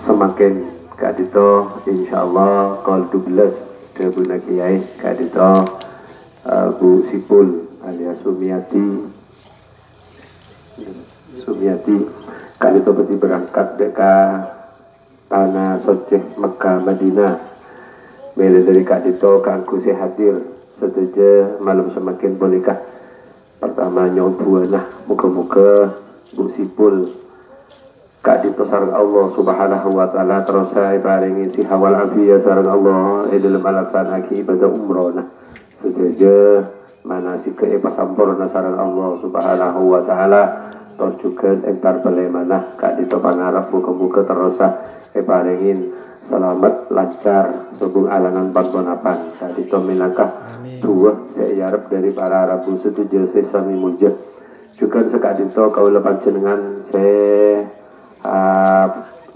semakin kadito insyaallah kal 12 debuna kiai kadito Bu Sipul alias Sumiati kadito berarti berangkat deka tanah Soceh Mekah Madinah mele dari kadito kangku hadir setuju malam semakin bolehkah pertama nyoba nah muka-muka Bu Sipul kadito sareng Allah subhanahu wa ta'ala terus saya paringi si hawal afiyah sareng Allah dalam melaksanakan ibadah umroh nah setuju manasik ke pasampurna sareng Allah subhanahu wa ta'ala terus juga entar bagaimana kadito pangarap muka-muka terus paringin selamat lancar sebung alangan pantonapan kadito minangkah dua saya harap dari para Rabu setuju saya sami mujud juga sekadito kau lepas jenengan saya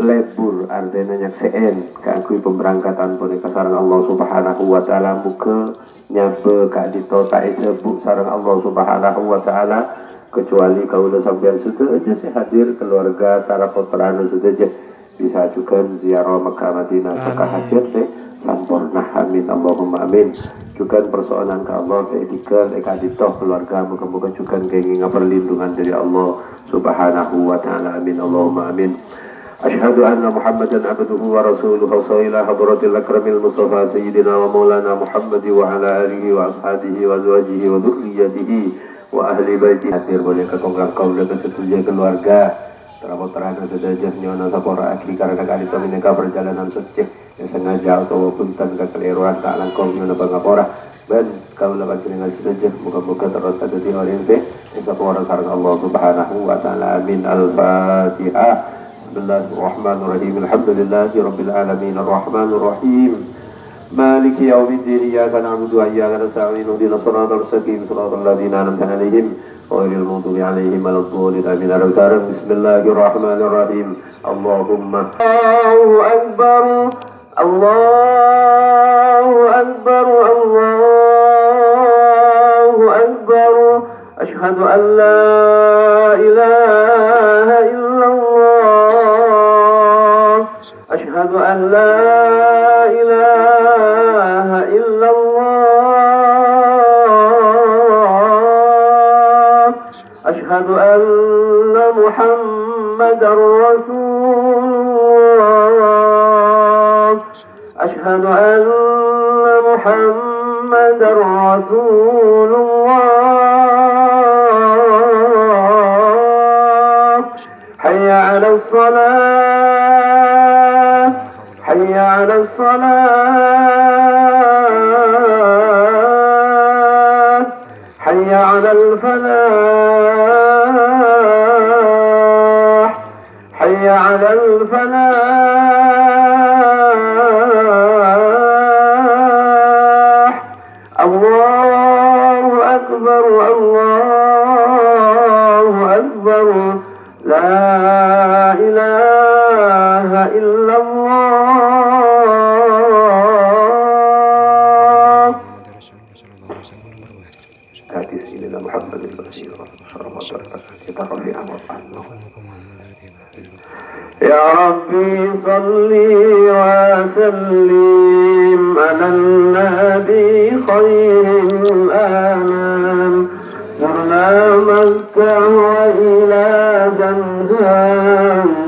lebur artinya nyakseen keakui pemberangkatan boneka sarang Allah subhanahu wa ta'ala muka nyabe kadito tak bu sarang Allah subhanahu wa ta'ala kecuali kau udah sampai situ aja saya hadir keluarga para peperana situ aja bisa juga ziarah Mekah Madinah Mekah hajat saya sampurna amin Allahumma amin juga persoalan ke Allah saya dikal kadito keluarga muka-muka juga keinginan perlindungan dari Allah subhanahu wa ta'ala amin Allahumma amin Ashhadu anna Muhammadan abduhu wa rasuluhu ila hadratil akramil mustafa sayyidina wa maulana Muhammad wa ala alihi wa ashabihi wa azwajihi wa dhurriyyatihi wa ahli baiti hadir boleh ke tonggang kaum dan setuju keluarga terang-terang sedajah nyona sapora akhi karena kali itu mineka perjalanan suci yang sengaja atau punten kekeliruan tak langkong nyona bangapora dan kau lepas jenengan sedajah muka-muka terus ada di oriensi sapora sarang Allah subhanahu wa ta'ala amin al-fatihah Bismillahirrahmanirrahim alhamdulillahi rabbil alamin arrahmanirrahim maliki yaumiddin iyyaka na'budu wa iyyaka nasta'in ihdinas siratal mustaqim siratal ladzina an'amta 'alaihim ghairil maghdubi 'alaihim waladdallin amin arrahmanirrahim bismillahirrahmanirrahim Allahumma Allahu akbar Allahu akbar Allahu akbar asyhadu an la ilaha illallah أشهد أن لا إله إلا الله أشهد أن محمدا رسول الله أشهد أن محمدا رسول الله حي على الصلاة حي على الصلاة حي على الفلاح حي على الفلاح الله أكبر الله أكبر لا إله إلا الله hadis ini Muhammad يا ربي صلي وسلم على النبي خير الأنام زرنا مكة وإلى زمزم